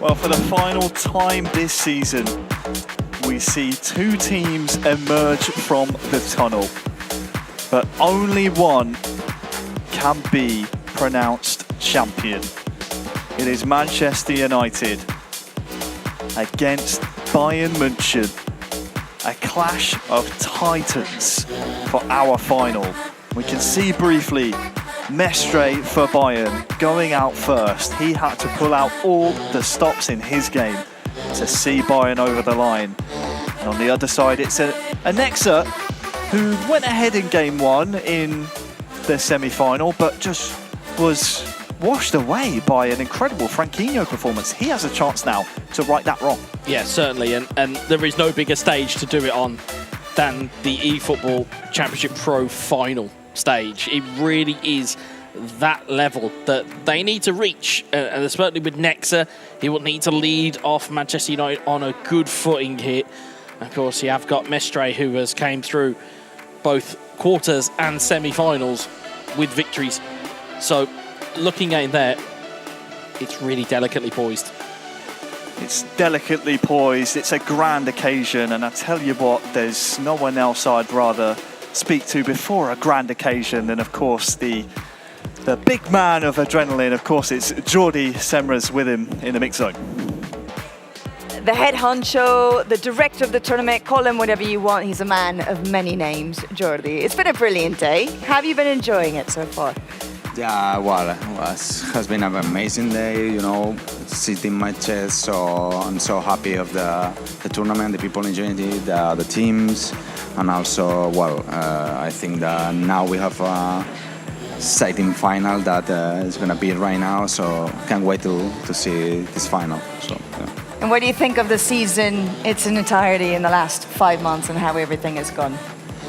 Well, for the final time this season, we see two teams emerge from the tunnel, but only one can be pronounced champion. It is Manchester United against Bayern München, a clash of titans for our final. We can see briefly Mestre for Bayern going out first. He had to pull out all the stops in his game to see Bayern over the line. And on the other side, it's a Nexa who went ahead in game one in the semi-final, but just was washed away by an incredible Franquinho performance. He has a chance now to right that wrong. Yeah, certainly, and there is no bigger stage to do it on than the eFootball Championship Pro final stage. It really is that level that they need to reach, and especially with Nexa, he will need to lead off Manchester United on a good footing here. Of course, you have got Mestre, who has came through both quarters and semi-finals with victories. So looking at there, it's really delicately poised. It's delicately poised, it's a grand occasion, and I tell you what, there's no one else I'd rather speak to before a grand occasion than, of course, the big man of adrenaline. Of course, it's Jordi Semras with him in the mix zone. The head honcho, the director of the tournament, call him whatever you want. He's a man of many names, Jordi. It's been a brilliant day. Have you been enjoying it so far? Yeah, well, it has been an amazing day, you know, sitting matches, so I'm so happy of the tournament, the people enjoying it, the teams, and also, well, I think that now we have a exciting final that is going to be right now, so can't wait to see this final. So, yeah. And what do you think of the season, its entirety in the last 5 months and how everything has gone?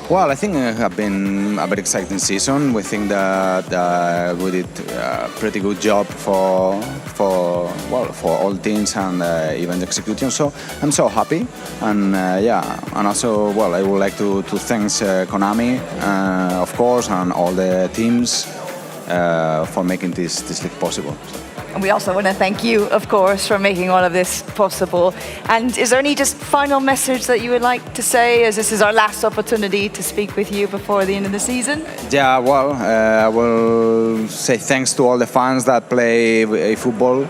Well, I think it has been a very exciting season. We think that we did a pretty good job for all teams and even the execution. So I'm so happy, and yeah, and also, well, I would like to thank Konami, of course, and all the teams for making this league possible. So. And we also want to thank you, of course, for making all of this possible. And is there any just final message that you would like to say, as this is our last opportunity to speak with you before the end of the season? Yeah, well, I will say thanks to all the fans that play eFootball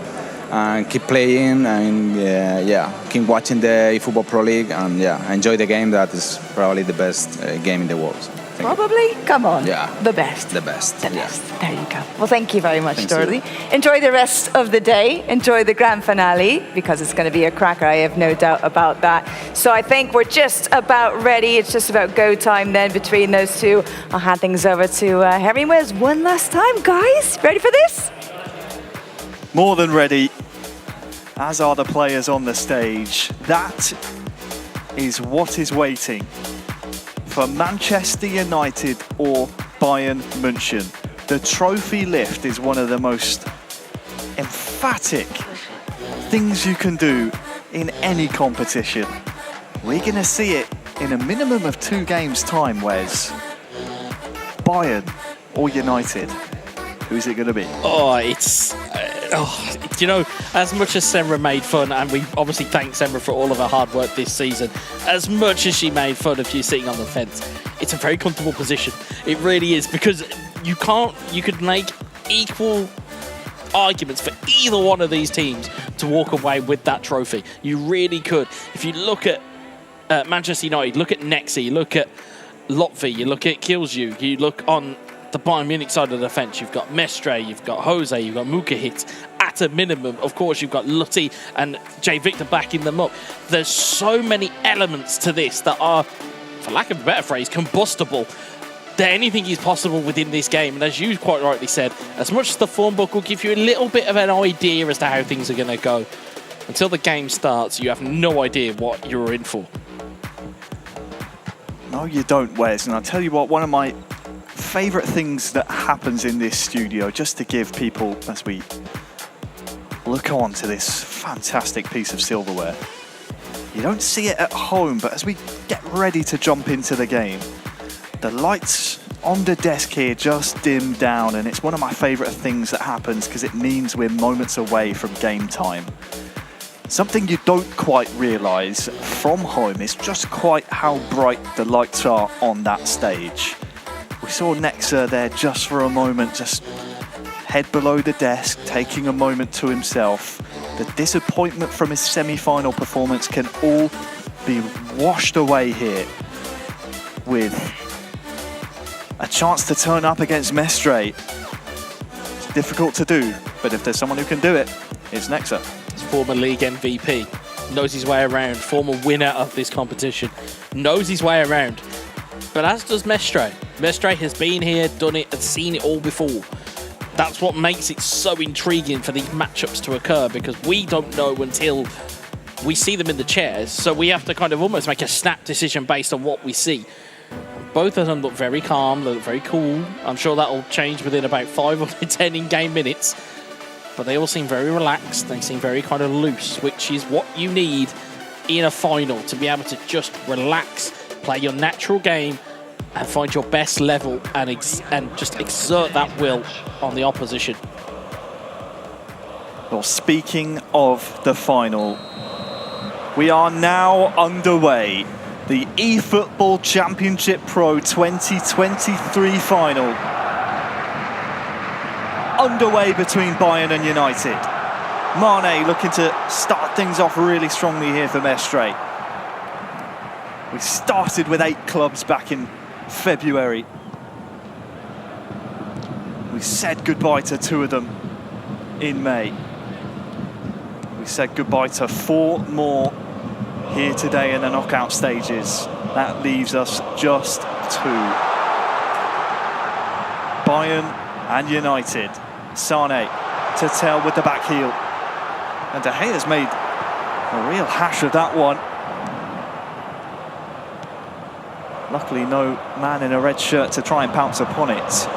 and keep playing, and yeah, keep watching the eFootball Pro League, and yeah, enjoy the game. That is probably the best game in the world. Probably? Come on. Yeah. The best. The best. The yeah. best. There you go. Well, thank you very much, Thanks Jordi. Enjoy the rest of the day. Enjoy the grand finale, because it's going to be a cracker. I have no doubt about that. So I think we're just about ready. It's just about go time then between those two. I'll hand things over to Harry Wes one last time. Guys, ready for this? More than ready, as are the players on the stage. That is what is waiting for Manchester United or Bayern München. The trophy lift is one of the most emphatic things you can do in any competition. We're going to see it in a minimum of 2 games' time, Wes. Bayern or United? Who's it going to be? Oh, it's... you know, as much as Semra made fun, and we obviously thank Semra for all of her hard work this season, as much as she made fun of you sitting on the fence, it's a very comfortable position. It really is, because you could make equal arguments for either one of these teams to walk away with that trophy. You really could. If you look at Manchester United, look at Nexa, you look at Lotfi, you look at Kilsju, you look on the Bayern Munich side of the fence, you've got Mestre, you've got Jose, you've got Mukahit. At a minimum, of course, you've got Lutti and Jay Victor backing them up. There's so many elements to this that are, for lack of a better phrase, combustible. That anything is possible within this game. And as you quite rightly said, as much as the form book will give you a little bit of an idea as to how things are going to go, until the game starts, you have no idea what you're in for. No, you don't, Wes. And I'll tell you what, one of my favourite things that happens in this studio, just to give people, as we look on to this fantastic piece of silverware, you don't see it at home, but as we get ready to jump into the game, the lights on the desk here just dimmed down, and it's one of my favourite things that happens because it means we're moments away from game time. Something you don't quite realise from home is just quite how bright the lights are on that stage. We saw Nexa there just for a moment, just head below the desk, taking a moment to himself. The disappointment from his semi-final performance can all be washed away here with a chance to turn up against Mestre. It's difficult to do, but if there's someone who can do it, it's Nexa. He's former league MVP, knows his way around, former winner of this competition, knows his way around. But as does Mestre. Mestre has been here, done it, and seen it all before. That's what makes it so intriguing for these matchups to occur, because we don't know until we see them in the chairs, so we have to kind of almost make a snap decision based on what we see. Both of them look very calm, they look very cool. I'm sure that'll change within about 5 or 10 in-game minutes. But they all seem very relaxed, they seem very kind of loose, which is what you need in a final, to be able to just relax, play your natural game, and find your best level and just exert that will on the opposition. Well, speaking of the final, we are now underway. The eFootball Championship-Pro 2023 final. Underway between Bayern and United. Mane looking to start things off really strongly here for Mestre. We started with 8 clubs back in February. We said goodbye to 2 of them in May. We said goodbye to 4 more here today in the knockout stages. That leaves us just 2. Bayern and United. Sane to tell with the back heel. And De Gea's made a real hash of that one. Luckily, no man in a red shirt to try and pounce upon it.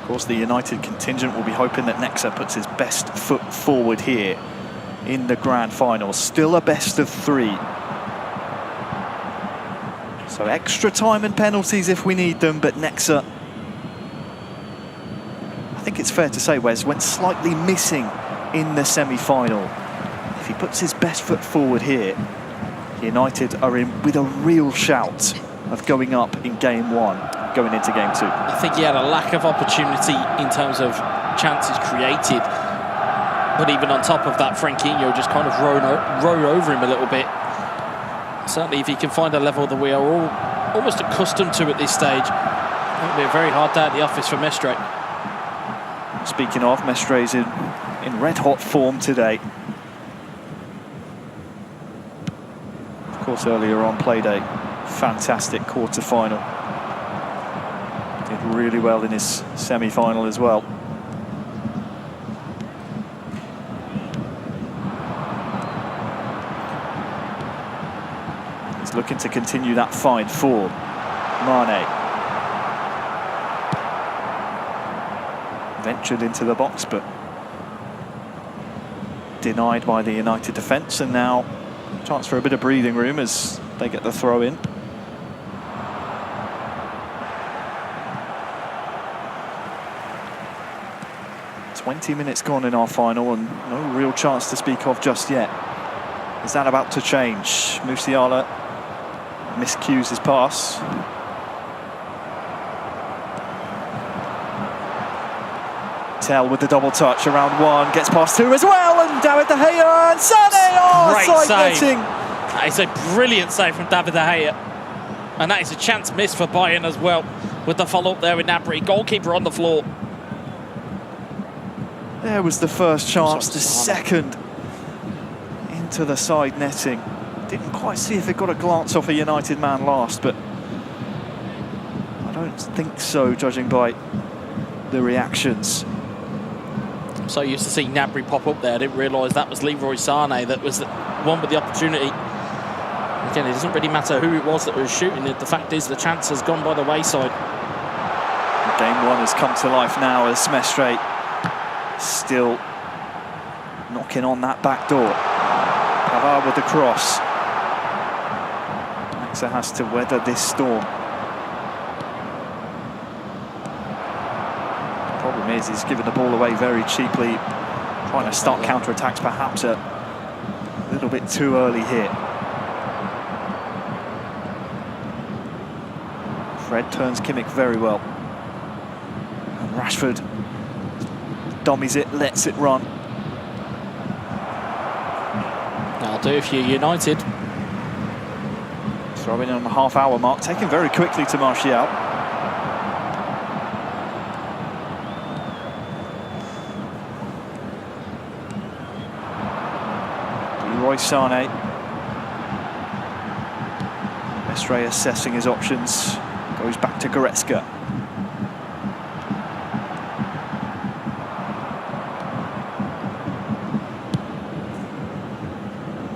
Of course, the United contingent will be hoping that Nexa puts his best foot forward here in the grand final. Still a best of 3. So extra time and penalties if we need them, but Nexa, I think it's fair to say, Wes, went slightly missing in the semi-final. If he puts his best foot forward here, United are in with a real shout of going up in game 1, going into game 2. I think he had a lack of opportunity in terms of chances created, but even on top of that, Franquinho just kind of rode over him a little bit. Certainly, if he can find a level that we are all almost accustomed to at this stage, it'll be a very hard day at the office for Mestre. Speaking of, Mestre's in red-hot form today. Of course, earlier on played a fantastic quarter-final. Did really well in his semi-final as well. He's looking to continue that fine form. Mane. Ventured into the box, but denied by the United defence, and now chance for a bit of breathing room as they get the throw in. "20 minutes gone in our final and no real chance to speak of just yet. Is that about to change? Musiala miscues his pass. Tell with the double touch around 1, gets past 2 as well, and David De Gea and Sané. Oh, Great side save. netting. That is a brilliant save from David De Gea. And that is a chance missed for Bayern as well, with the follow-up there with Gnabry. Goalkeeper on the floor. There was the first chance, the second into the side netting. Didn't quite see if it got a glance off a United man last, but I don't think so, judging by the reactions. I'm so used to seeing Gnabry pop up there, I didn't realise that was Leroy Sané that was the one with the opportunity. Again, it doesn't really matter who it was that was shooting it. The fact is the chance has gone by the wayside. Game 1 has come to life now as Mestre still knocking on that back door. Pavard with the cross. Nexa has to weather this storm. The problem is he's given the ball away very cheaply, trying to start counter-attacks perhaps a little bit too early here. Fred turns Kimmich very well. And Rashford dummies it, lets it run. That'll do if you're United. Throwing in on the half-hour mark, taken very quickly to Martial. Leroy Sané. Mestre assessing his options. Goes back to Goretzka.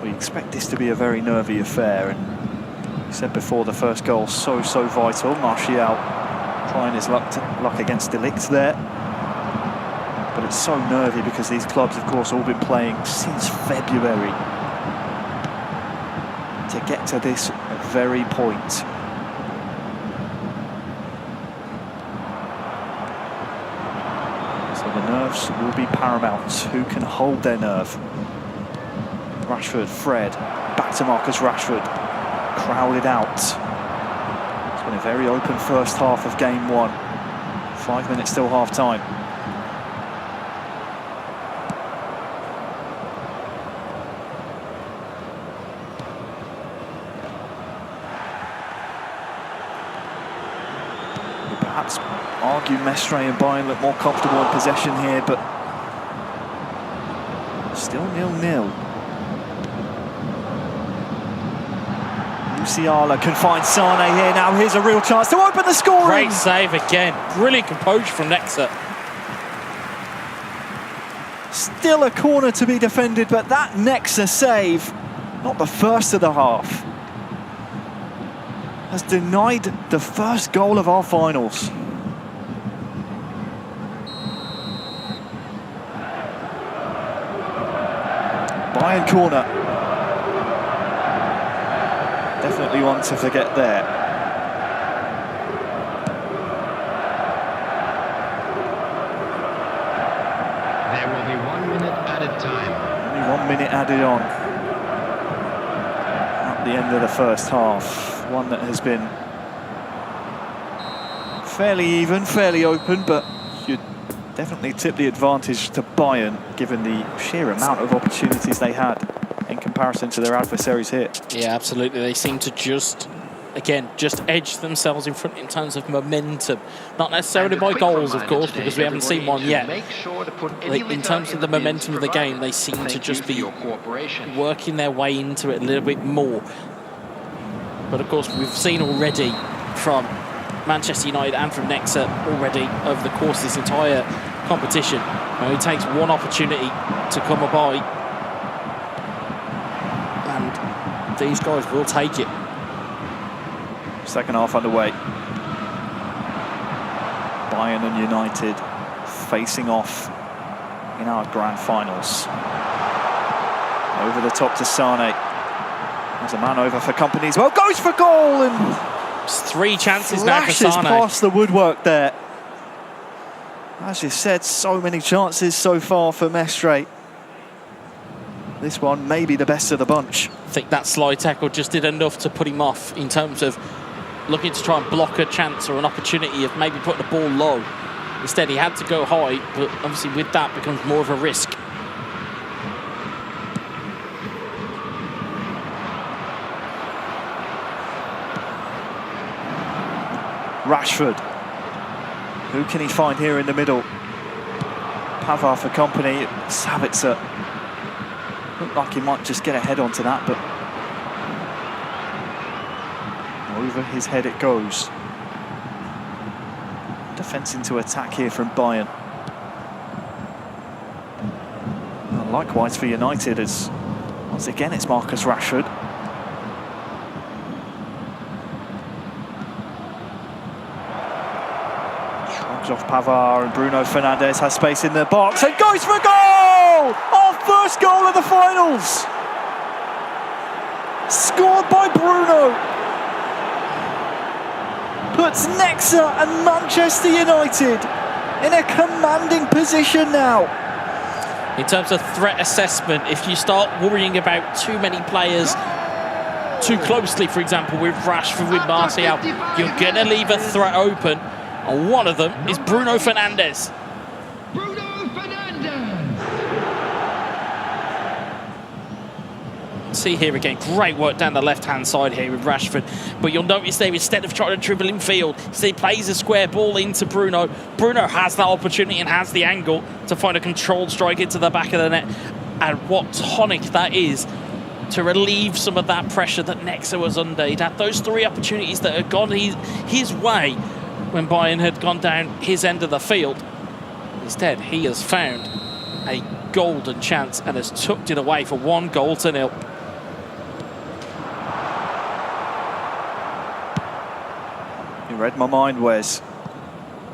We expect this to be a very nervy affair, and we said before the first goal so vital. Martial trying his luck against De Ligt there. But it's so nervy because these clubs, of course, all been playing since February to get to this very point. So the nerves will be paramount. Who can hold their nerve? Rashford, Fred, back to Marcus Rashford. Crowded out. It's been a very open first half of game one. 5 minutes till half time. Perhaps argue Mestre and Bayern look more comfortable in possession here, but still 0-0. Musiala can find Sané here now. Here's a real chance to open the scoring. Great save again. Brilliant composure from Nexa. Still a corner to be defended, but that Nexa save, not the first of the half, has denied the first goal of our finals. Bayern corner. Definitely one to forget there. There will be 1 minute added time. Only 1 minute added on at the end of the first half. One that has been fairly even, fairly open, but you'd definitely tip the advantage to Bayern given the sheer amount of opportunities they had in comparison to their adversaries here. Yeah, absolutely. They seem to just edge themselves in front in terms of momentum. Not necessarily by goals, of course, because we haven't seen one yet. In terms of the momentum of the game, they seem to just be working their way into it a little bit more. But of course, we've seen already from Manchester United and from Nexa already over the course of this entire competition, when it takes one opportunity to come by, and these guys will take it. Second half underway. Bayern and United facing off in our grand finals. Over the top to Sané. There's a man over for company as well. Goes for goal and it's 3 chances now for flashes Sané. past the woodwork there. As you said, so many chances so far for Mestre. This one may be the best of the bunch. I think that slide tackle just did enough to put him off in terms of looking to try and block a chance or an opportunity of maybe putting the ball low. Instead, he had to go high, but obviously with that becomes more of a risk. Rashford. Who can he find here in the middle? Pavard for company. Savitzer. Looked like he might just get a head onto that, but over his head it goes. Defence into attack here from Bayern. And likewise for United, as once again it's Marcus Rashford. Shrugs off Pavard, and Bruno Fernandes has space in the box and goes for a goal! Our first goal of the finals! scored by Bruno, puts Nexa and Manchester United in a commanding position now. In terms of threat assessment, if you start worrying about too many players too closely, for example, with Rashford, with Martial, you're going to leave a threat open. And one of them is Bruno Fernandes. See here again, great work down the left-hand side here with Rashford. But you'll notice there, instead of trying to dribble in field, he plays a square ball into Bruno. Bruno has that opportunity and has the angle to find a controlled strike into the back of the net. And what tonic that is to relieve some of that pressure that Nexa was under. He'd had those 3 opportunities that had gone his way when Bayern had gone down his end of the field. Instead, he has found a golden chance and has tucked it away for 1-0. You read my mind, Wes.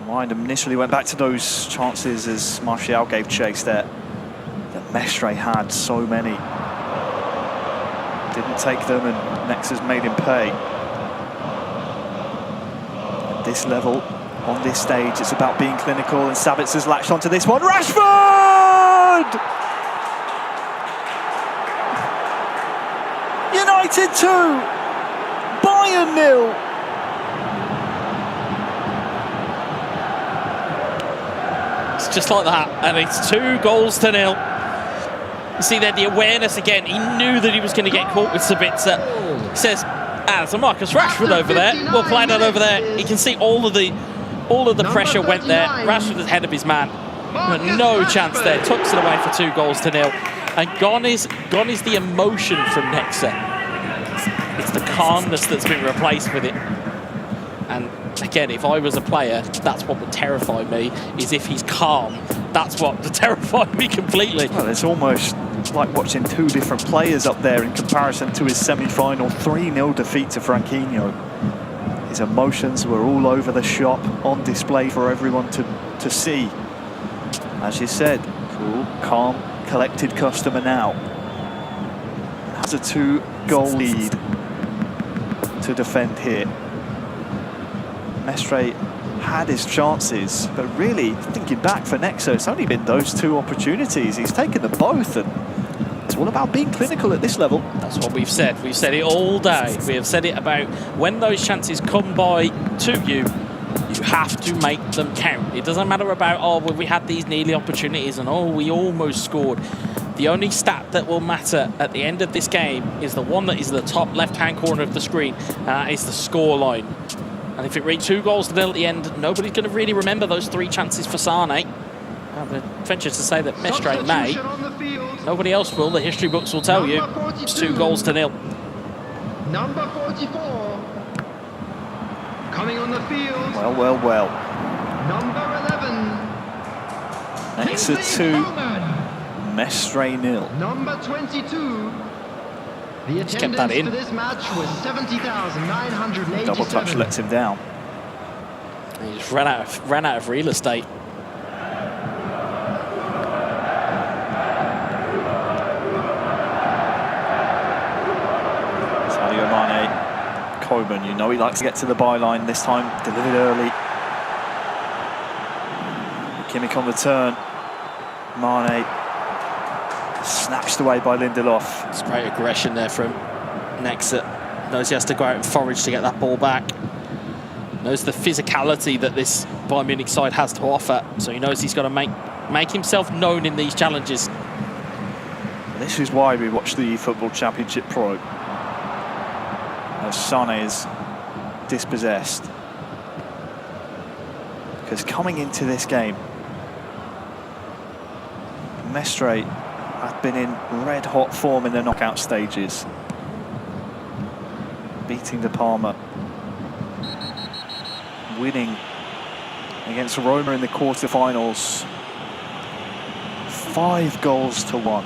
My mind initially went back to those chances as Martial gave chase there. That Mestre had so many. Didn't take them, and Nexa's made him pay. At this level, on this stage, it's about being clinical, and Sabitz has latched onto this one. Rashford! United 2, Bayern 0. It's just like that, and it's 2-0. You see there the awareness again. He knew that he was going to get caught with Sabitzer. He says, there's a Marcus Rashford over there. We'll play that over there. You can see all of the pressure went there. Rashford is ahead of his man. But no chance there. Tucks it away for 2-0. And gone is the emotion from Nexa. It's the calmness that's been replaced with it. And again, if I was a player, that's what would terrify me, is if he's calm. That's what would terrify me completely. Well, it's almost like watching 2 different players up there in comparison to his semi-final 3-0 defeat to Franquinho. His emotions were all over the shop, on display for everyone to see. As you said, cool, calm, collected customer now. Has a 2-goal lead to defend here. Mestre had his chances, but really, thinking back for Nexa, it's only been those 2 opportunities. He's taken them both, and it's all about being clinical at this level. That's what we've said. We've said it all day. We have said it about when those chances come by to you, you have to make them count. It doesn't matter about, oh, well, we had these nearly opportunities and, oh, we almost scored. The only stat that will matter at the end of this game is the one that is the top left-hand corner of the screen, and that is the score line. And if it reached 2-0 at the end, nobody's going to really remember those 3 chances for Sane. I would venture to say that Mestre may. Nobody else will. The history books will tell you it's 2-0. Number 44. Coming on the field. Well. Number 11. Nexa 2, Mestre 0. Number 22. The He's kept that in. For this match was 70,987. Double touch lets him down. He just ran out of real estate. Sadio Mane, Coman, you know he likes to get to the byline. This time delivered early. Kimmich on the turn. Mane snatched away by Lindelof. It's great aggression there from Nexa. Knows he has to go out and forage to get that ball back. Knows the physicality that this Bayern Munich side has to offer. So he knows he's got to make himself known in these challenges. This is why we watch the eFootball Championship Pro. As Sane is dispossessed. Because coming into this game, Mestre had been in red-hot form in the knockout stages. Beating De Palma. Winning against Roma in the quarterfinals. 5-1.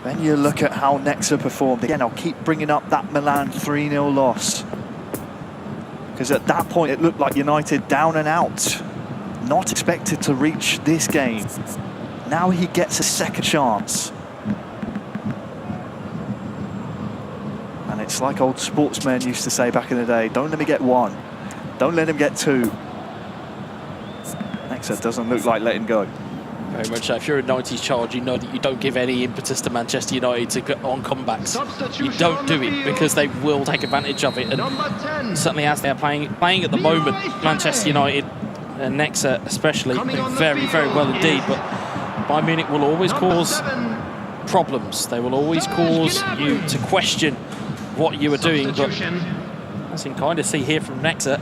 Then you look at how Nexa performed. Again, I'll keep bringing up that Milan 3-0 loss. Because at that point, it looked like United down and out. Not expected to reach this game. Now he gets a second chance. It's like old sportsmen used to say back in the day, don't let me get one. Don't let him get two. Nexa doesn't look like letting go. Very much so. If you're a 90s child, you know that you don't give any impetus to Manchester United to get on comebacks. You don't do it because they will take advantage of it. And certainly as they're playing at the moment, Manchester United and Nexa especially, doing very, very well indeed. But Bayern Munich will always cause problems. They will always cause you to question what you are doing. But as you can kind of see here from Nexa,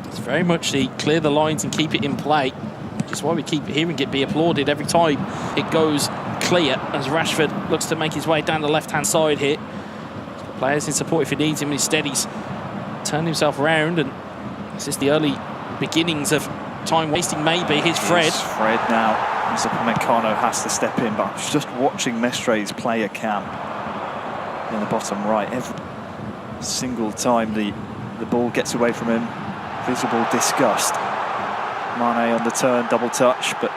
it's very much the clear the lines and keep it in play. Which is why we keep hearing it be applauded every time it goes clear, as Rashford looks to make his way down the left-hand side here. He's got players in support if he needs him. Instead, he's turned himself around, and this is the early beginnings of time wasting. Maybe his Fred. It's Fred now. Mr. Pamecano has to step in, but I was just watching Mestre's player cam in the bottom right. Every single time the ball gets away from him, visible disgust. Mane on the turn, double touch, but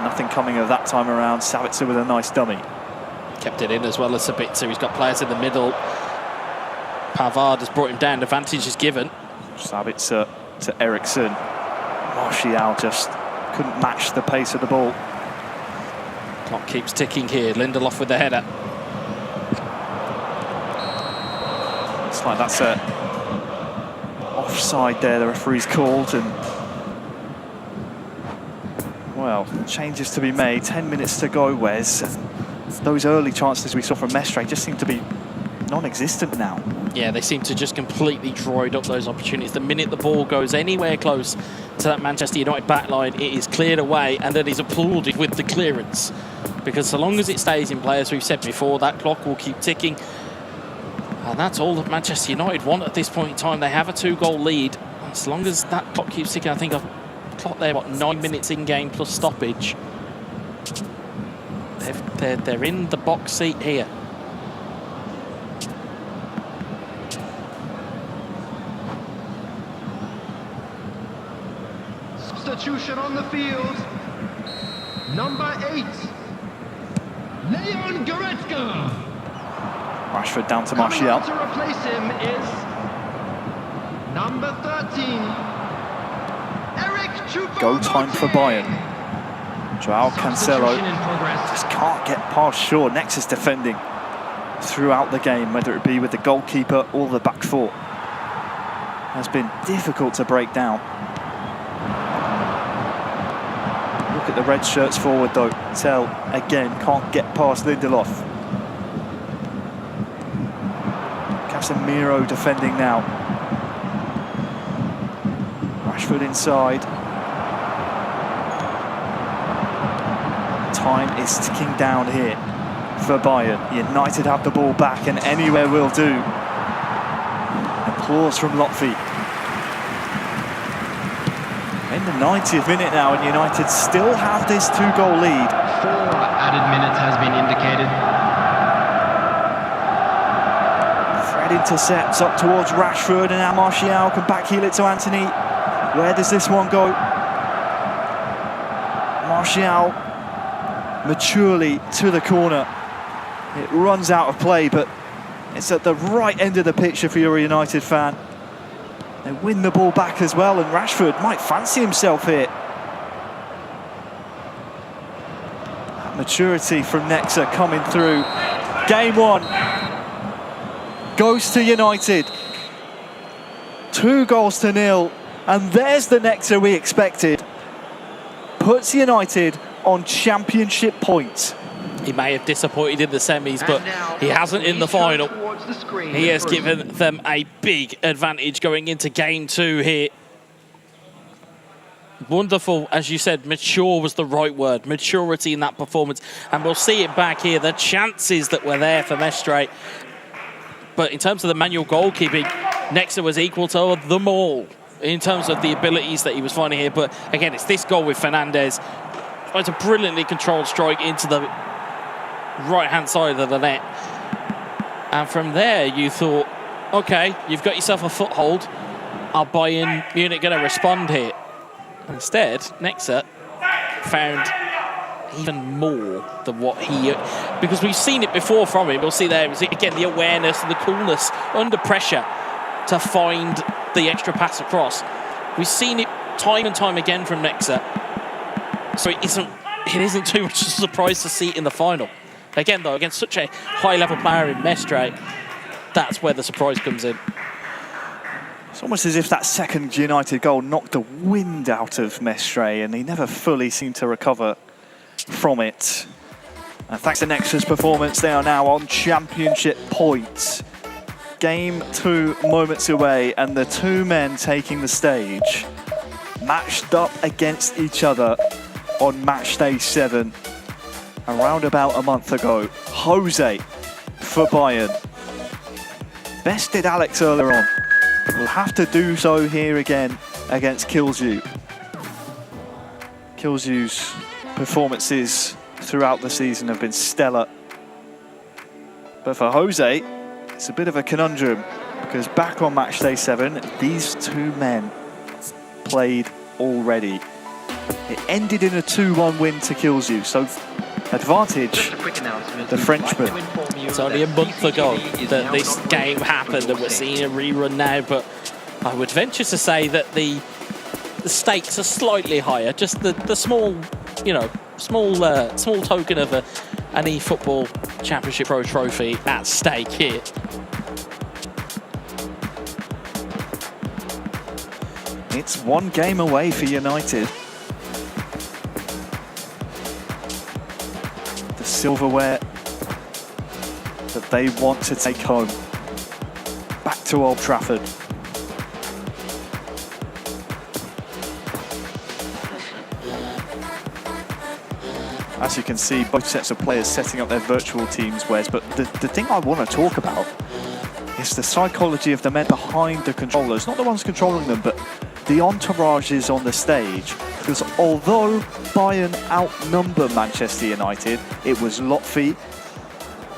nothing coming of that time around. Savitzer with a nice dummy. Kept it in as well as Sabitzer. He's got players in the middle. Pavard has brought him down. Advantage is given. Savitzer to Eriksson. Martial just couldn't match the pace of the ball. Clock keeps ticking here. Lindelof with the header. It's like that's a offside there, the referee's called, and well, changes to be made. 10 minutes to go, Wes. Those early chances we saw from Mestre just seem to be non-existent now. Yeah, they seem to just completely dried up those opportunities. The minute the ball goes anywhere close to that Manchester United backline, it is cleared away and then is applauded with the clearance. Because so long as it stays in play, as we've said before, that clock will keep ticking. And that's all that Manchester United want at this point in time. They have a 2-goal lead. As long as that clock keeps ticking, I think I've clocked there, 9 minutes in game plus stoppage. They're in the box seat here. Substitution on the field. Number 8, Leon Goretzka. Rashford down to Coming Martial. on to replace him is number 13, Eric Choupo. Go time for Bayern. Joao Cancelo Substitution in progress. just can't get past Shaw. Nexus defending throughout the game, whether it be with the goalkeeper or the back four. Has been difficult to break down. Look at the red shirts forward though. Tell again, can't get past Lindelof. Casemiro defending now. Rashford inside. Time is ticking down here for Bayern. United have the ball back and anywhere will do. Applause from Lotfi. In the 90th minute now, and United still have this 2-goal lead. 4 added minutes has been indicated. Intercepts up towards Rashford, and now Martial can backheel it to Anthony. Where does this one go? Martial maturely to the corner. It runs out of play, but it's at the right end of the pitch if you're a United fan. They win the ball back as well, and Rashford might fancy himself here. That maturity from Nexa coming through. Game 1 goes to United. 2-0, and there's the Nexa we expected. Puts United on championship points. He may have disappointed in the semis, but he hasn't in the final. He has given them a big advantage going into game 2 here. Wonderful, as you said, mature was the right word. Maturity in that performance, and we'll see it back here. The chances that were there for Mestre. But in terms of the manual goalkeeping, Nexa was equal to them all in terms of the abilities that he was finding here. But again, it's this goal with Fernandes. It's a brilliantly controlled strike into the right-hand side of the net. And from there, you thought, okay, you've got yourself a foothold. Are Bayern Munich going to respond here? Instead, Nexa found even more than what he... Because we've seen it before from him. We'll see there, again, the awareness and the coolness under pressure to find the extra pass across. We've seen it time and time again from Nexa. So it isn't too much of a surprise to see it in the final. Again, though, against such a high-level player in Mestre, that's where the surprise comes in. It's almost as if that second United goal knocked the wind out of Mestre, and he never fully seemed to recover from it. And thanks to Nexa's performance, they are now on championship points. Game 2 moments away, and the two men taking the stage matched up against each other on match day 7 around about a month ago. Jose for Bayern bested Alex earlier on. Will have to do so here again against Kilzu. Kilzu's performances throughout the season have been stellar. But for Jose, it's a bit of a conundrum, because back on match day 7, these two men played already. It ended in a 2-1 win to Kilzu, so advantage the Frenchman. It's only a month ago that this game happened, and we're seeing a rerun now, but I would venture to say that the stakes are slightly higher. Just the small, small token of an eFootball Championship Pro trophy at stake here. It's one game away for United. The silverware that they want to take home. Back to Old Trafford. As you can see, both sets of players setting up their virtual teams, Wes, but the thing I want to talk about is the psychology of the men behind the controllers, not the ones controlling them, but the entourages on the stage. Because although Bayern outnumber Manchester United, it was Lotfi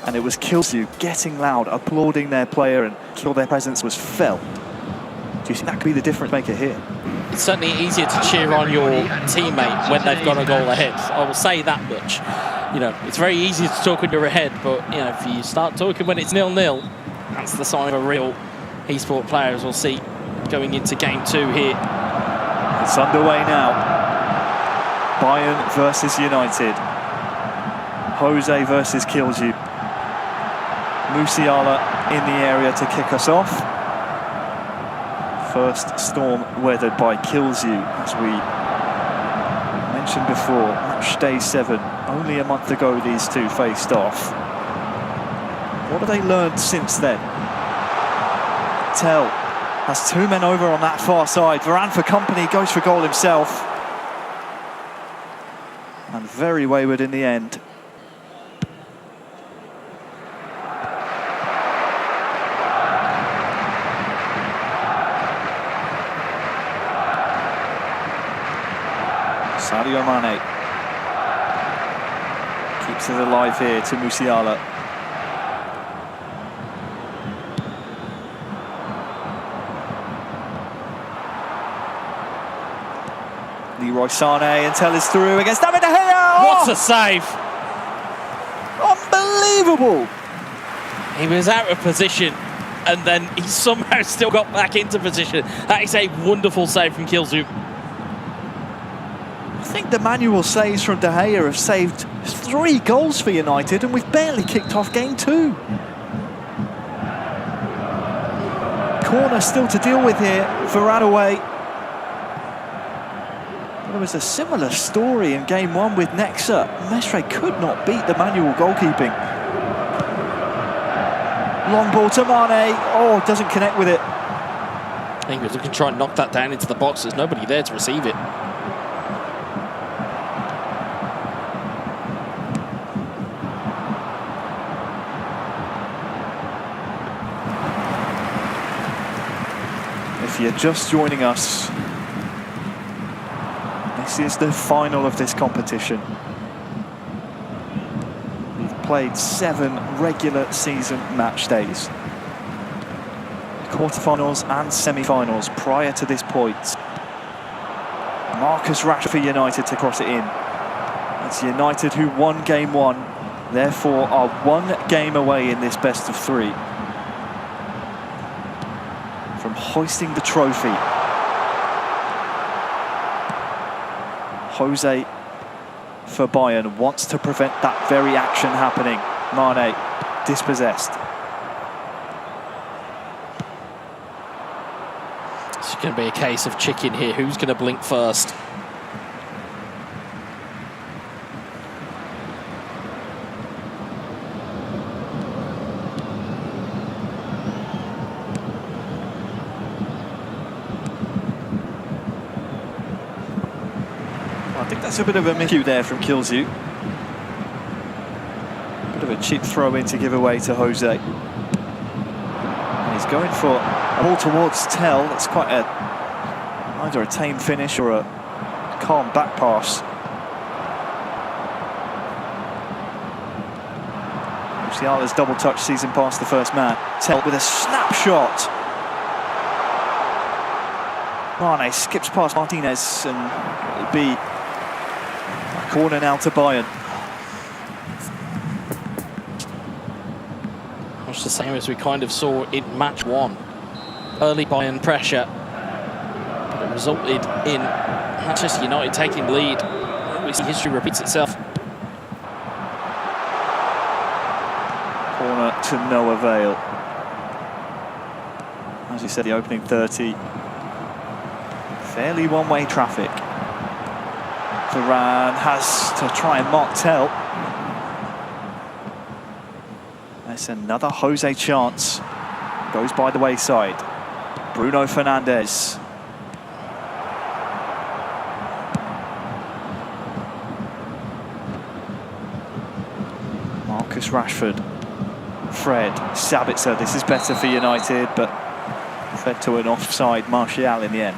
and it was Kilzu getting loud, applauding their player, and sure their presence was felt. Do you think that could be the difference maker here? It's certainly easier to cheer on your teammate when they've got a goal ahead. I will say that much. It's very easy to talk when you're ahead, but if you start talking when it's 0-0, that's the sign of a real esport player, as we'll see going into game 2 here. It's underway now. Bayern versus United. Jose versus Kilzu. Musiala in the area to kick us off. First storm weathered by Kilzu, as we mentioned before. Match day 7, only a month ago these two faced off. What have they learned since then? Tell has two men over on that far side. Varane for company, goes for goal himself. And very wayward in the end. Sadio Mane keeps it alive here to Musiala. Leroy Sané, and Tell is through against David De Gea. What a save! Unbelievable! He was out of position, and then he somehow still got back into position. That is a wonderful save from Kilzu. I think the manual saves from De Gea have saved 3 goals for United, and we've barely kicked off game 2. Corner still to deal with here, Varane away. There was a similar story in game 1 with Nexa. Mestre could not beat the manual goalkeeping. Long ball to Mane. Oh, doesn't connect with it. I think he was looking to try and knock that down into the box. There's nobody there to receive it. If you're just joining us, this is the final of this competition. We've played 7 regular season match days. Quarterfinals and semi-finals prior to this point. Marcus Rashford for United to cross it in. It's United who won game 1, therefore are 1 game away in this best of 3 from hoisting the trophy. Jose for Bayern wants to prevent that very action happening. Mane dispossessed. It's going to be a case of chicken here. Who's going to blink first? I think that's a bit of a miscue there from Kilzu. Bit of a cheap throw in to give away to Jose. And he's going for a ball towards Tell. That's quite either a tame finish or a calm back pass. Musiala's double touch sees him past the first man. Tell with a snapshot. Mane skips past Martinez and it'll be a corner now to Bayern. Much the same as we kind of saw in match 1. Early Bayern pressure, but it resulted in Manchester United taking the lead. We see history repeats itself. Corner to no avail. As you said, the opening 30. Fairly one-way traffic. Varane has to try and mark Tell. That's another Jose chance. Goes by the wayside. Bruno Fernandes. Marcus Rashford. Fred. Sabitzer. This is better for United, but fed to an offside Martial in the end.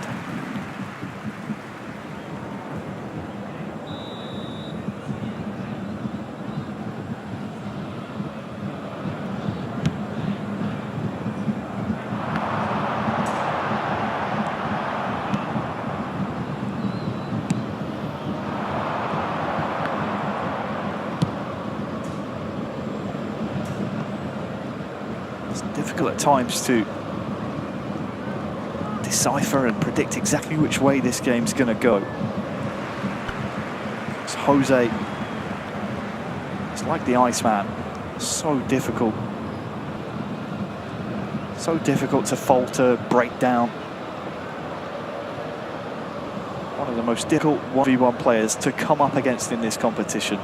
Difficult at times to decipher and predict exactly which way this game's going to go. It's Jose. It's like the Iceman. So difficult. So difficult to falter, break down. One of the most difficult 1v1 players to come up against in this competition.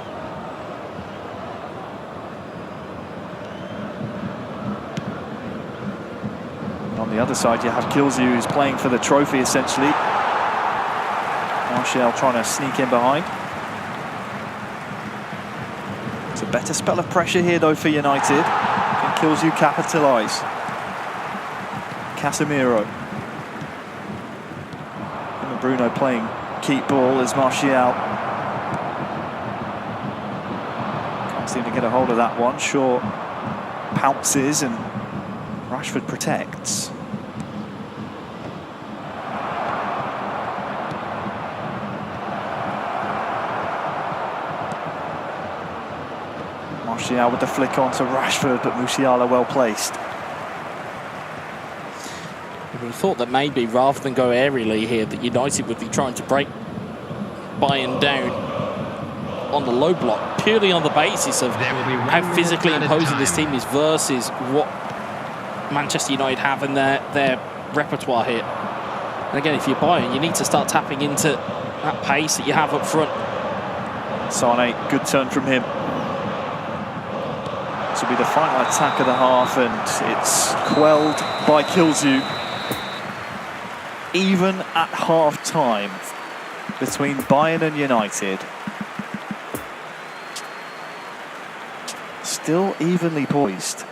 On the other side, you have Kilzu, who's playing for the trophy, essentially. Martial trying to sneak in behind. It's a better spell of pressure here, though, for United. Can Kilzu capitalise? Casemiro. And Bruno playing keep ball as Martial. Can't seem to get a hold of that one. Shaw pounces and Rashford protects. Martial with the flick on to Rashford, but Musiala well placed. We thought that maybe rather than go aerially here, that United would be trying to break Bayern down on the low block, purely on the basis of how physically imposing this team is versus what Manchester United have in their repertoire here. And again, if you're Bayern, you need to start tapping into that pace that you have up front. Sane, good turn from him. This will be the final attack of the half, and it's quelled by Kilzu. Even at half-time between Bayern and United. Still evenly poised.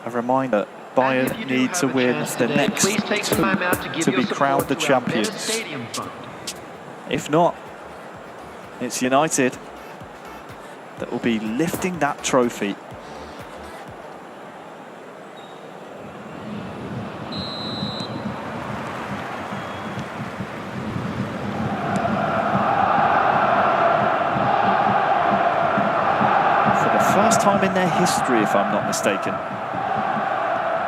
A reminder, Bayern need to win the next two to be crowned the champions. If not, it's United that will be lifting that trophy. time in their history, if I'm not mistaken.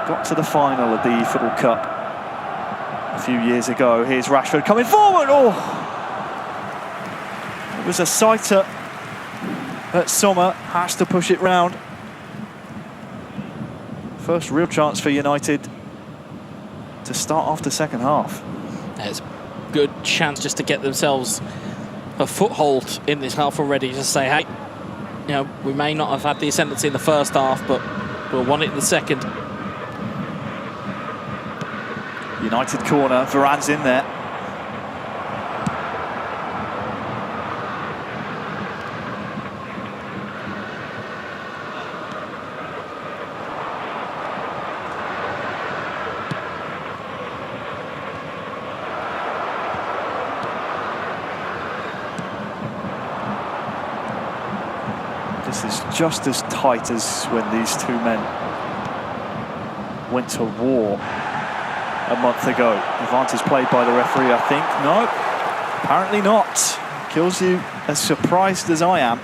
Got to the final of the eFootball Cup a few years ago. Here's Rashford coming forward. Oh! It was a sighter, but Sommer has to push it round. First real chance for United to start off the second half. There's a good chance just to get themselves a foothold in this half already. Just say, hey, you know, we may not have had the ascendancy in the first half, but we'll want it in the second. United corner, Varane's in there. This is just as tight as when these two men went to war a month ago. Advantage played by the referee, I think. No, apparently not. Kills you as surprised as I am.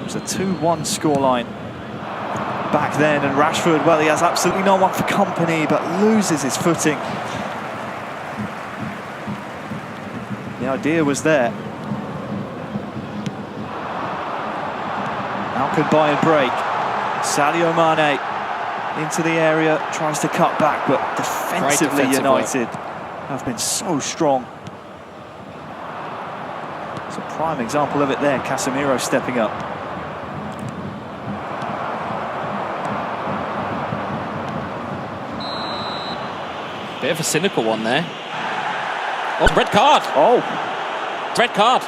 It was a 2-1 scoreline back then, and Rashford, well, he has absolutely no one for company, but loses his footing. The idea was there. How could Bayern break? Sadio Mane into the area, tries to cut back, but defensively United have been so strong. It's a prime example of it there, Casemiro stepping up. Bit of a cynical one there. Oh, red card! Oh! Red card!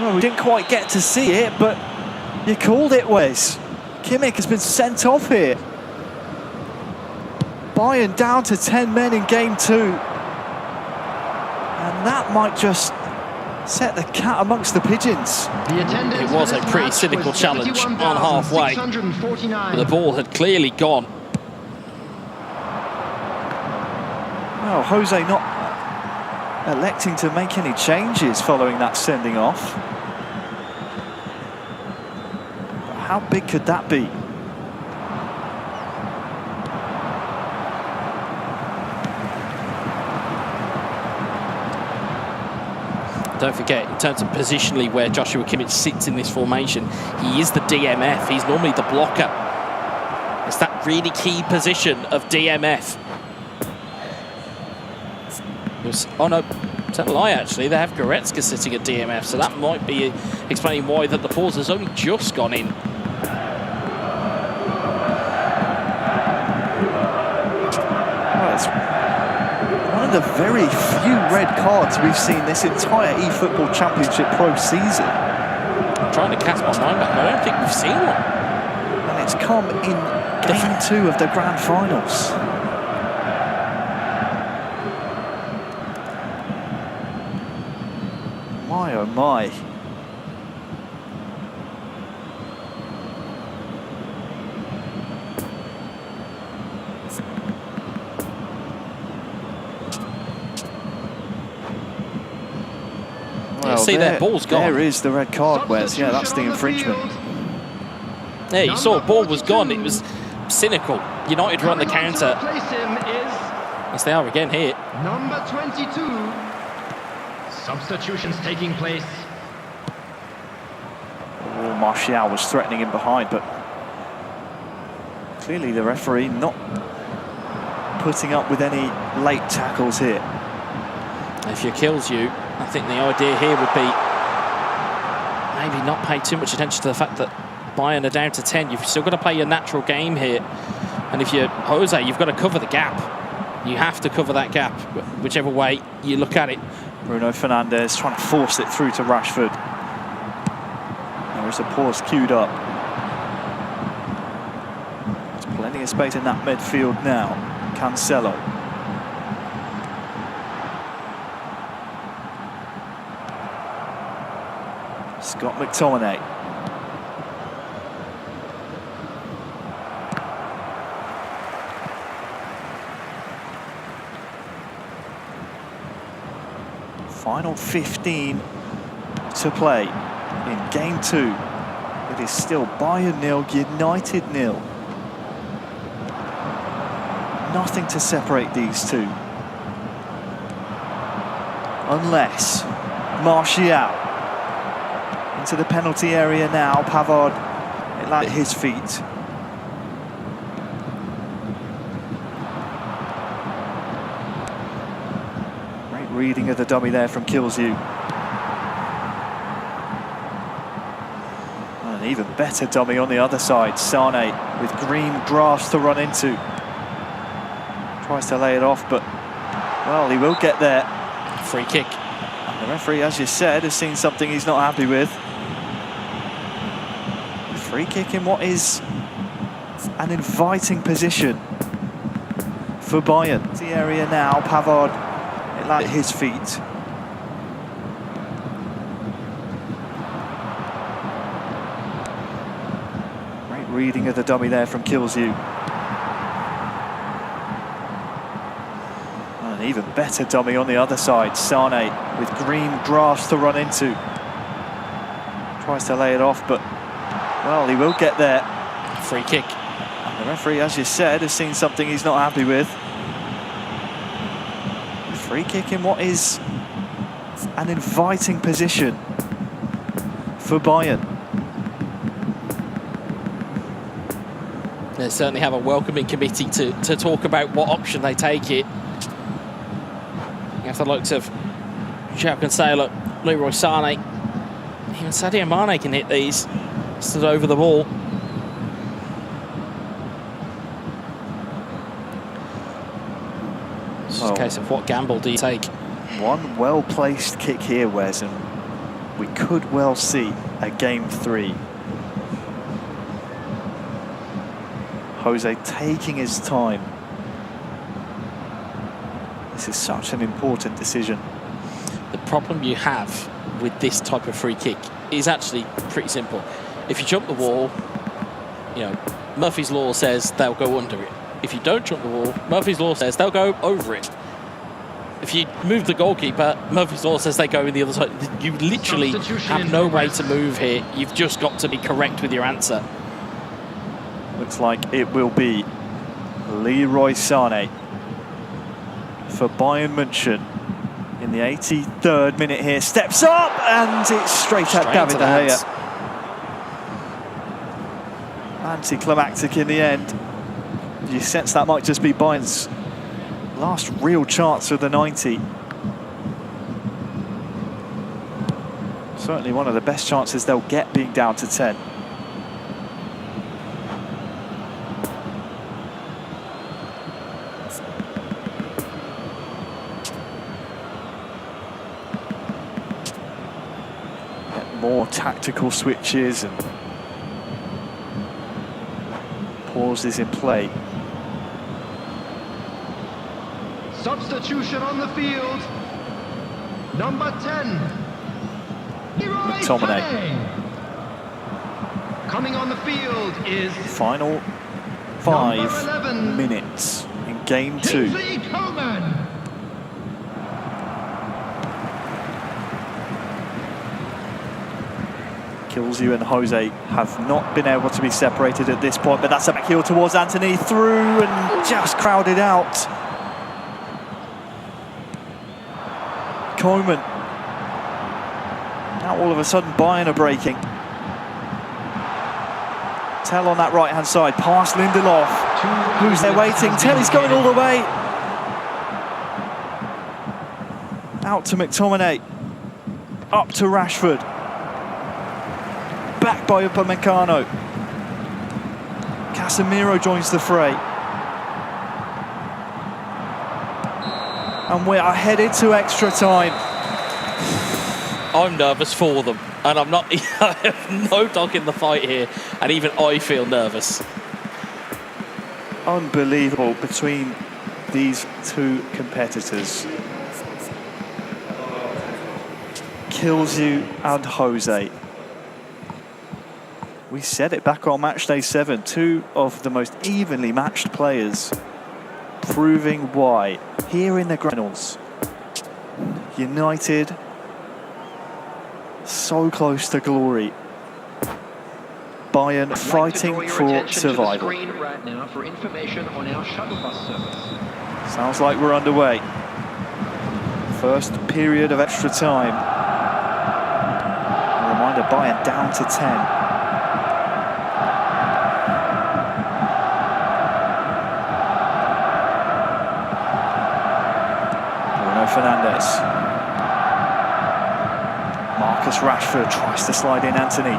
Well, we didn't quite get to see it, but you called it, Wes. Kimmich has been sent off here. Bayern down to 10 men in game 2. And that might just set the cat amongst the pigeons. It was a pretty cynical challenge on halfway. But the ball had clearly gone. Well, Jose not electing to make any changes following that sending off. How big could that be? Don't forget, in terms of positionally where Joshua Kimmich sits in this formation, he is the DMF. He's normally the blocker. It's that really key position of DMF. Oh no, it's a lie actually. They have Goretzka sitting at DMF, so that might be explaining why that the pause has only just gone in. Well, it's one of the very few red cards we've seen this entire eFootball Championship Pro season. I'm trying to cast my mind back, but I don't think we've seen one. And it's come in game 2 of the grand finals. My oh my. Well, see that ball's gone. There is the red card, Wes. Yeah, that's the infringement. Yeah, you saw the ball was gone. It was cynical. United were on the counter. Yes, they are again here. Number 22. Substitutions taking place. Oh, Martial was threatening him behind, but clearly the referee not putting up with any late tackles here. If he kills you, I think the idea here would be maybe not pay too much attention to the fact that Bayern are down to 10. You've still got to play your natural game here. And if you're Jose, you've got to cover the gap. You have to cover that gap, whichever way you look at it. Bruno Fernandes trying to force it through to Rashford. There is a pause queued up. There's plenty of space in that midfield now. Cancelo. Scott McTominay. Final 15 to play in game 2. It is still Bayern 0, United 0. Nothing to separate these two. Unless Martial into the penalty area now. Pavard at his feet. Great reading of the dummy there from Kills-You. An even better dummy on the other side. Sane with green grass to run into. Tries to lay it off, but, well, he will get there. Free kick. And the referee, as you said, has seen something he's not happy with. Free kick in what is an inviting position for Bayern. The area now, Pavard at his feet. Great reading of the dummy there from Kills-You. An even better dummy on the other side. Sane with green grass to run into. Tries to lay it off, but, well, he will get there. Free kick. And the referee, as you said, has seen something he's not happy with. Free kick in what is an inviting position for Bayern. They certainly have a welcoming committee to talk about what option they take it. You have the likes of João Cancelo, Leroy Sane, even Sadio Mane can hit these. Stood over the ball. It's just a case of what gamble do you take? One well-placed kick here, Wes, and we could well see a game 3. Jose taking his time. This is such an important decision. The problem you have with this type of free kick is actually pretty simple. If you jump the wall, you know, Murphy's Law says they'll go under it. If you don't jump the wall, Murphy's Law says they'll go over it. If you move the goalkeeper, Murphy's Law says they go in the other side. You literally have no way to move here. You've just got to be correct with your answer. Looks like it will be Leroy Sane for Bayern München in the 83rd minute here. Steps up and it's straight at David De Gea. Anticlimactic in the end. You sense that might just be Bayern's last real chance of the 90. Certainly one of the best chances they'll get being down to 10. More tactical switches and pauses in play. Substitution on the field. Number 10. McTominay. Coming on the field is Final 5 minutes in game 2. Kills-You and Jose have not been able to be separated at this point, but that's a backheel towards Anthony, through and just crowded out. Koeman. Now all of a sudden Bayern are breaking. Tell on that right hand side, past Lindelof. Who's there waiting? Tell's going all the way. Out to McTominay. Up to Rashford. Back by Upamecano. Casemiro joins the fray. And we are headed to extra time. I'm nervous for them, and I'm not. I have no dog in the fight here, and even I feel nervous. Unbelievable between these two competitors. Kills-You and Jose. We said it back on match day 7, two of the most evenly matched players, proving why here in the finals. United So close to glory. Bayern fighting for survival. Right now for information on our shuttle bus service. Sounds like we're underway. First period of extra time. A reminder, Bayern down to 10. Fernandes. Marcus Rashford tries to slide in Anthony.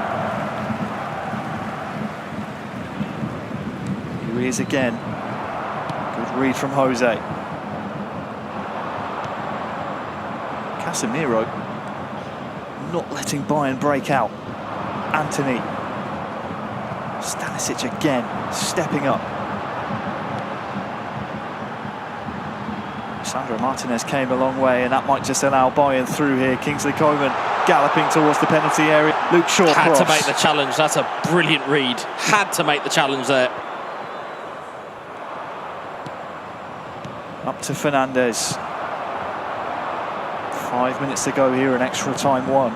Here he is again. Good read from Jose. Casemiro not letting Bayern break out. Anthony. Stanisic again, stepping up. Sandro Martinez came a long way, and that might just allow Bayern through here. Kingsley Coman galloping towards the penalty area. Luke Shaw had cross. to make the challenge. That's a brilliant read. Had to make the challenge there. Up to Fernandes. 5 minutes to go here in extra time 1.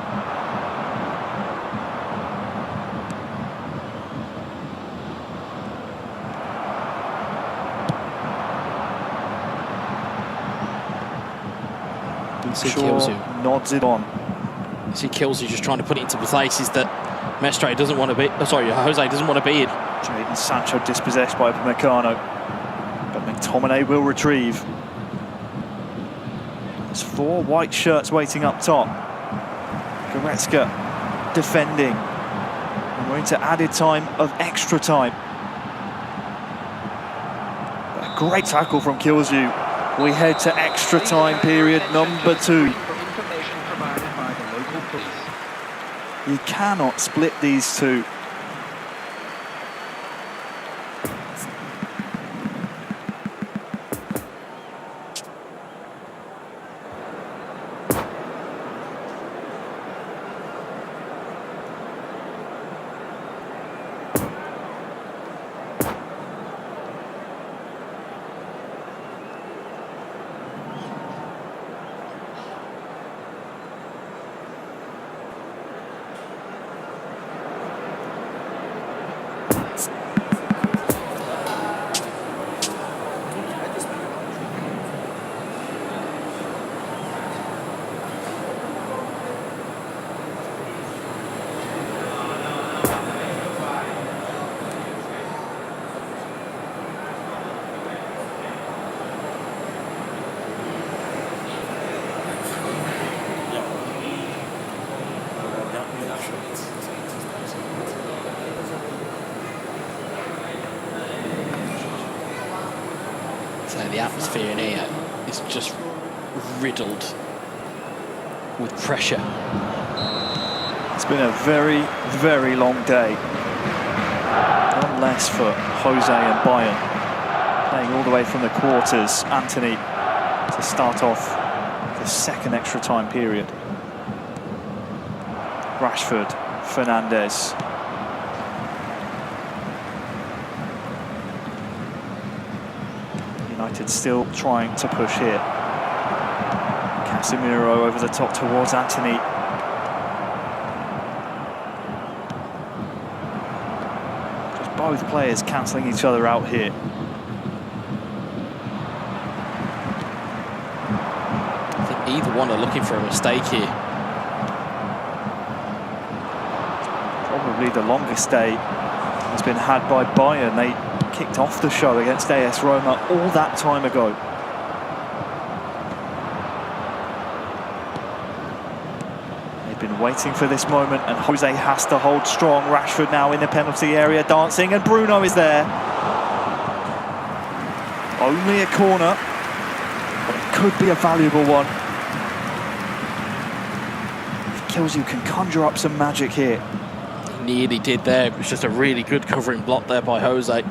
Shaw nods it on. See Kelsey just trying to put it into places that Mestre doesn't want to be. Oh, sorry, Jose doesn't want to be in. Jadon Sancho dispossessed by Upamecano, but McTominay will retrieve. There's 4 white shirts waiting up top. Goretzka defending. And we're into added time of extra time. A great tackle from Kilsey. We head to extra time period number 2. You cannot split these two. So the atmosphere in here is just riddled with pressure. It's been a very, very long day. One less for Jose and Bayern. Playing all the way from the quarters. Anthony to start off the second extra time period. Rashford, Fernandes. United still trying to push here. Casemiro over the top towards Anthony. Just both players cancelling each other out here. I think either one are looking for a mistake here. Probably the longest day has been had by Bayern. They kicked off the show against AS Roma all that time ago. They've been waiting for this moment, and Jose has to hold strong. Rashford now in the penalty area dancing, and Bruno is there. Only a corner, but it could be a valuable one. If Kilsey can conjure up some magic here. He nearly did there. It was just a really good covering block there by Jose.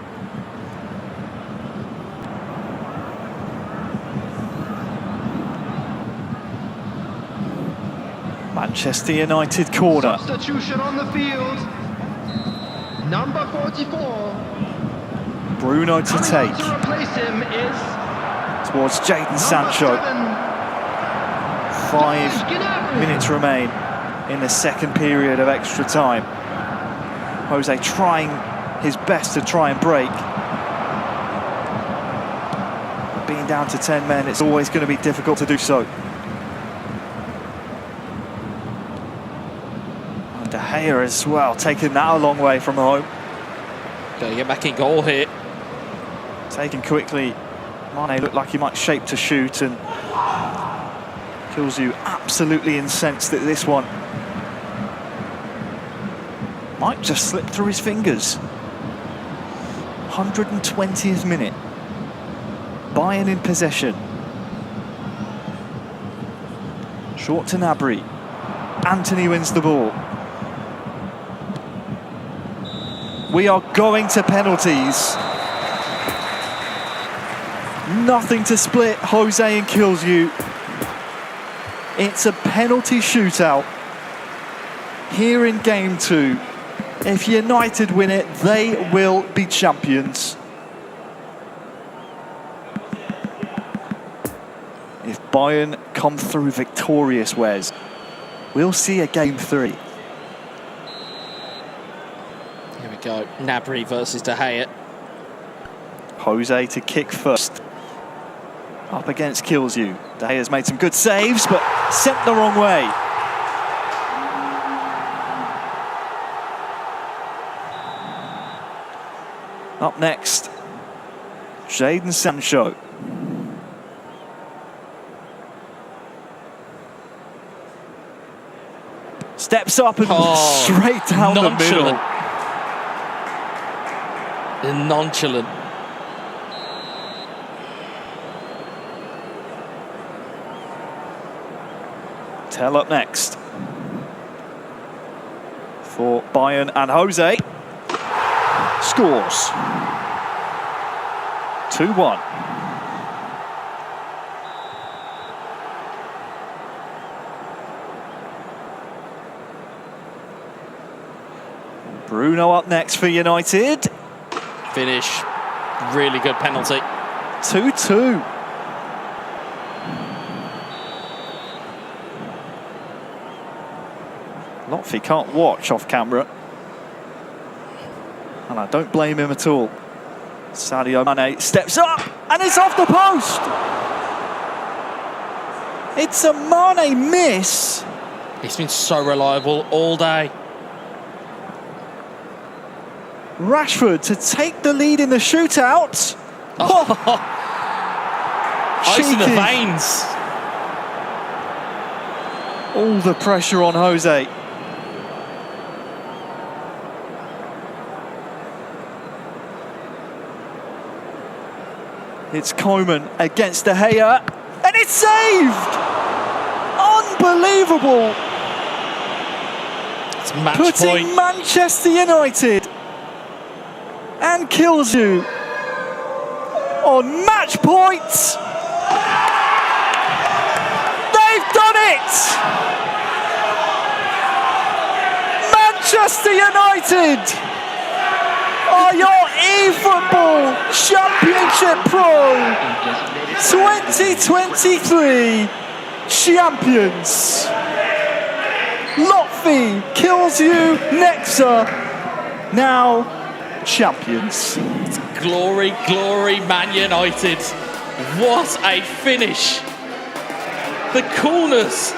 Manchester United corner. Substitution on the field. Number 44. Bruno to take. To replace him is towards Jadon Sancho. 5 minutes remain. in the second period of extra time. Jose trying his best to try and break. Being down to 10 men, it's always going to be difficult to do so. And De Gea as well, taking that a long way from home. Gotta get back in goal here. Taken quickly. Mane looked like he might shape to shoot, and kills you absolutely incensed at this one. Might just slip through his fingers. 120th minute. Bayern in possession. Short to Gnabry. Anthony wins the ball. We are going to penalties. Nothing to split Jose and kills you. It's a penalty shootout here in game 2. If United win it, they will be champions. If Bayern come through victorious, Wes, we'll see a game 3. Here we go. Gnabry versus De Gea. Jose to kick first. Up against kills you. De Gea's made some good saves, but sent the wrong way. Up next, Jadon Sancho. Steps up and straight down the middle. Nonchalant. Tell up next. For Bayern and Jose. Scores. 2-1. Bruno up next for United. Finish. Really good penalty. 2-2. Lotfi can't watch off camera. And I don't blame him at all. Sadio Mane steps up and it's off the post. It's a Mane miss. He's been so reliable all day. Rashford to take the lead in the shootout. Ice in the Cheeky. veins. All the pressure on Jose. It's Koeman against De Gea, and it's saved! Unbelievable! It's match Putting point. Manchester United and kills you on match point. They've done it! Manchester United are your eFootball Championship-pro 2023 champions. Lotfi kills you, Nexa, now champions. Glory, glory, Man United. What a finish. The coolness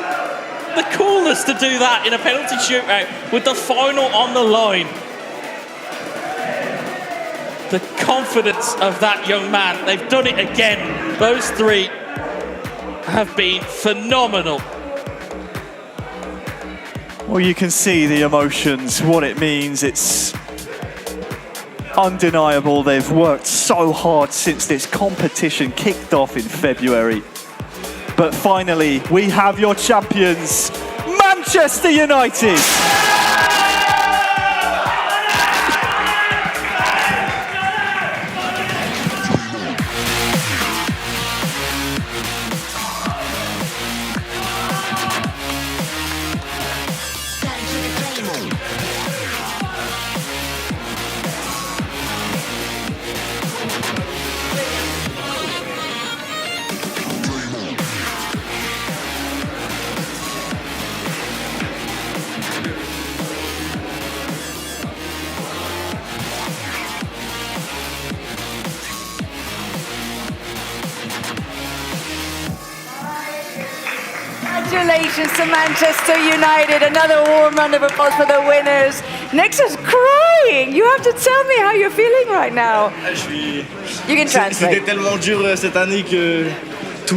to do that in a penalty shootout with the final on the line. The confidence of that young man. They've done it again. Those three have been phenomenal. Well, you can see the emotions, what it means. It's undeniable. They've worked so hard since this competition kicked off in February. But finally, we have your champions, Manchester United. Congratulations to Manchester United. Another warm round of applause for the winners. Next is crying. You have to tell me how you're feeling right now. You can translate. C'était tellement dur cette année que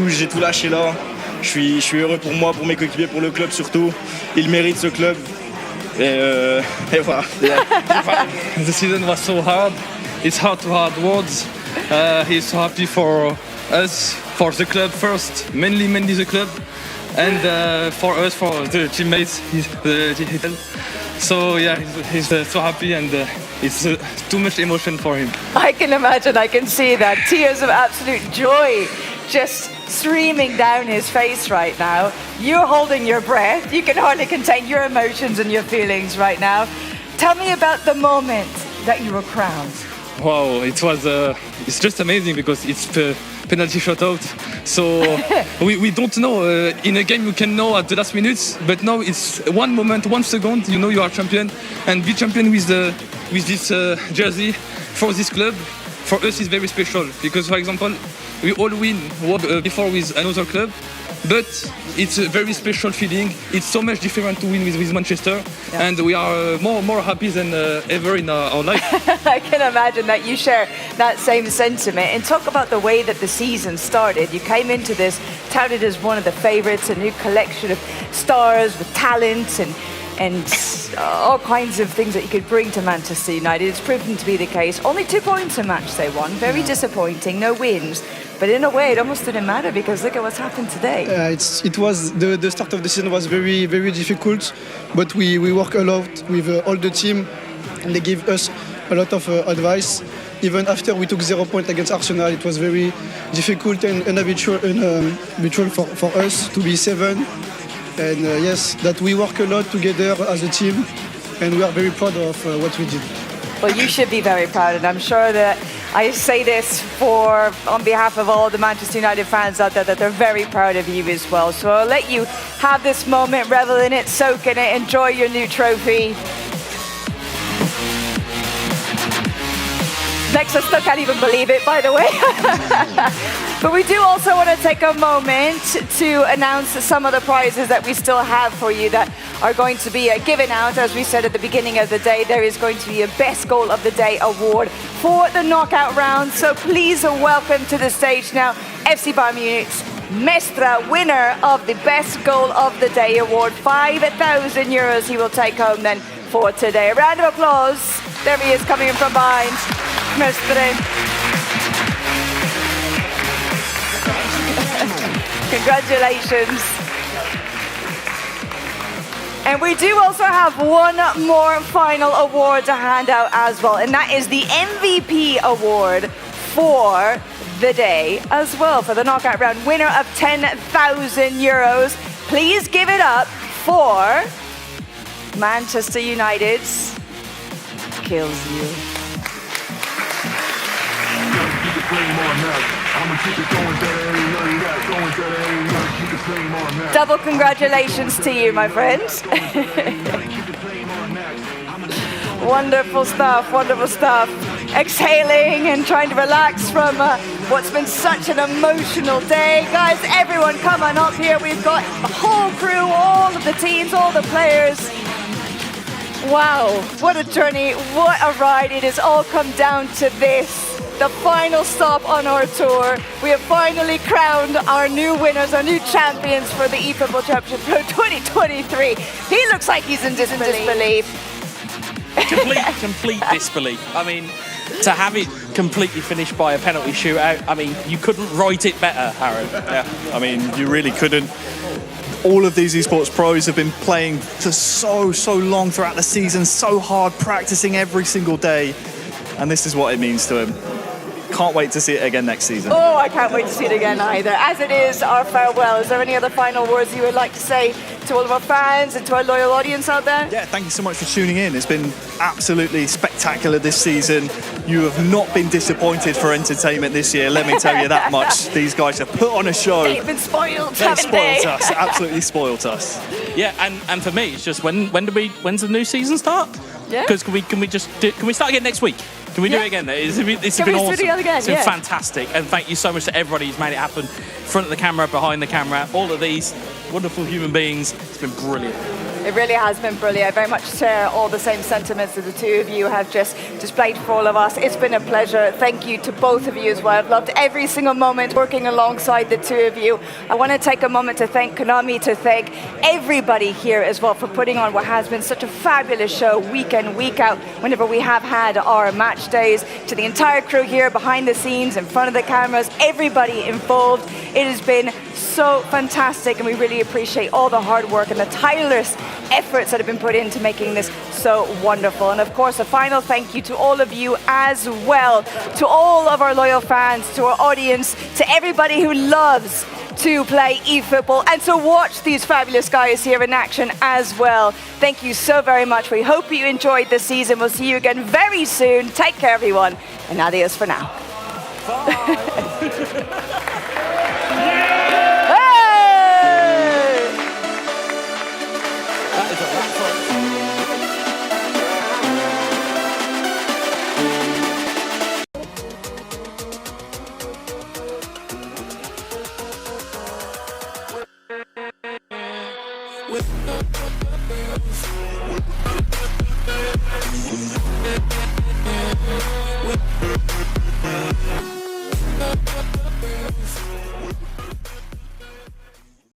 j'ai tout lâché là. Je suis heureux pour moi, pour mes coéquipiers, pour le club surtout. Ils méritent ce club. Et voilà. The season was so hard. It's hard to hard words. He's so happy for us, for the club first, mainly the club, and for us, for the teammates. So yeah, he's so happy, and it's too much emotion for him. I can imagine, I can see that. Tears of absolute joy just streaming down his face right now. You're holding your breath. You can hardly contain your emotions and your feelings right now. Tell me about the moment that you were crowned. Wow, it was it's just amazing because it's penalty shootout. So we don't know. In a game you can know at the last minutes, but now it's one moment, 1 second. You know you are champion, and be champion with this jersey for this club. For us, it's very special because, for example, we all win before with another club, but it's a very special feeling. It's so much different to win with Manchester, and we are more happy than ever in our life. I can imagine that you share that same sentiment. And talk about the way that the season started. You came into this touted as one of the favourites, a new collection of stars with talent and all kinds of things that you could bring to Manchester United. It's proven to be the case. Only 2 points a match they won. Very disappointing, no wins. But in a way, it almost didn't matter because look at what's happened today. It was the start of the season was very, very difficult, but we work a lot with all the team, and they give us a lot of advice. Even after we took 0 points against Arsenal, it was very difficult and unhabitual for us to be 7. And yes, that we work a lot together as a team, and we are very proud of what we did. Well, you should be very proud, and I'm sure that I say this on behalf of all the Manchester United fans out there, that they're very proud of you as well. So I'll let you have this moment, revel in it, soak in it, enjoy your new trophy. Next, I still can't even believe it, by the way. But we do also want to take a moment to announce some of the prizes that we still have for you that are going to be given out. As we said at the beginning of the day, there is going to be a Best Goal of the Day award for the knockout round. So please welcome to the stage now FC Bayern Munich's Mestra, winner of the Best Goal of the Day award. 5,000 euros he will take home then for today. A round of applause. There he is coming in from behind. Mestre. Congratulations. And we do also have one more final award to hand out as well, and that is the MVP award for the day as well, for the knockout round. Winner of 10,000 euros. Please give it up for Manchester United's Kills You. Double congratulations to you, my friend. Wonderful stuff, wonderful stuff. Exhaling and trying to relax from what's been such an emotional day. Guys, everyone come on up here. We've got the whole crew, all of the teams, all the players. Wow, what a journey, what a ride. It has all come down to this. The final stop on our tour. We have finally crowned our new winners, our new champions for the eFootball Championship 2023. He looks like he's in disbelief. Complete disbelief. I mean, to have it completely finished by a penalty shootout, I mean, you couldn't write it better, Harry. Yeah, I mean, you really couldn't. All of these esports pros have been playing for so long throughout the season, so hard, practicing every single day, and this is what it means to him. Can't wait to see it again next season. Oh, I can't wait to see it again either. As it is our farewell, is there any other final words you would like to say to all of our fans and to our loyal audience out there? Yeah, thank you so much for tuning in. It's been absolutely spectacular this season. You have not been disappointed for entertainment this year, let me tell you that much. These guys have put on a show. They've been spoiled, They've haven't they? spoiled us, absolutely spoiled us. Yeah, and for me, it's just when's the new season start? Yeah. Because can we start again next week? Can we do it again? It's been awesome. It's been fantastic, and thank you so much to everybody who's made it happen. Front of the camera, behind the camera, all of these. wonderful human beings. It's been brilliant. It really has been brilliant. I very much share all the same sentiments that the two of you have just displayed for all of us. It's been a pleasure. Thank you to both of you as well. I've loved every single moment working alongside the two of you. I want to take a moment to thank Konami, to thank everybody here as well for putting on what has been such a fabulous show week in, week out, whenever we have had our match days. To the entire crew here behind the scenes, in front of the cameras, everybody involved. It has been so fantastic, and we really appreciate all the hard work and the tireless efforts that have been put into making this so wonderful. And of course, a final thank you to all of you as well, to all of our loyal fans, to our audience, to everybody who loves to play eFootball and to watch these fabulous guys here in action as well. Thank you so very much. We hope you enjoyed this season. We'll see you again very soon. Take care, everyone, and adios for now.